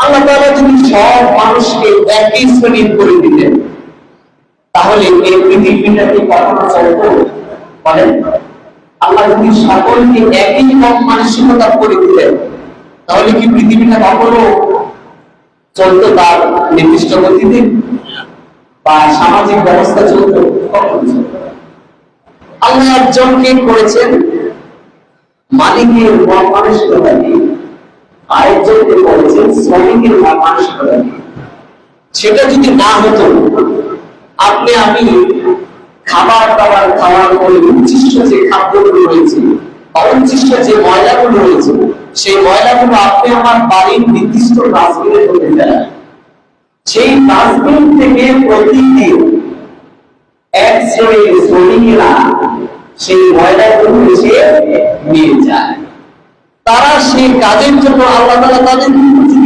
আল্লাহ তাআলা যদি সব মানুষকে একই শ্রেণীর করে দিতেন, তাহলে এই পৃথিবীটাকে কখনো চলতো বলেন? আল্লাহ যদি সকলকে একই মন মানসিকতা করে দিতেন, তাহলে কি পৃথিবীটা কখনো চলতো তার নির্দিষ্ট গতিতে, বা সামাজিক ব্যবস্থা চলতো? কখনো চলতো? আল্লাহ একজনকে করেছেন মালিকের মন মানসিকতা দিয়ে, আরেকজনকে করেছেন শ্রমিকের মন মানসিকতা দিয়ে। সেটা যদি না হতো, আপনি আমি খাবার দাবার খাওয়ার পরে উচ্ছিষ্ট যে খাদ্যগুলো রয়েছে, অবশিষ্ট যে ময়লাগুলো রয়েছে, সেই ময়লাগুলো আপনি আমার বাড়ির নির্দিষ্ট ডাস্টবিনে ফেলে দেন। সেই ডাস্টবিন থেকে প্রতিদিন এক শ্রেণীর শ্রমিকেরা সেই ময়লাগুলো এসে নিয়ে যায়। তারা সেই কাজের জন্য আল্লাহ তাআলা তাদের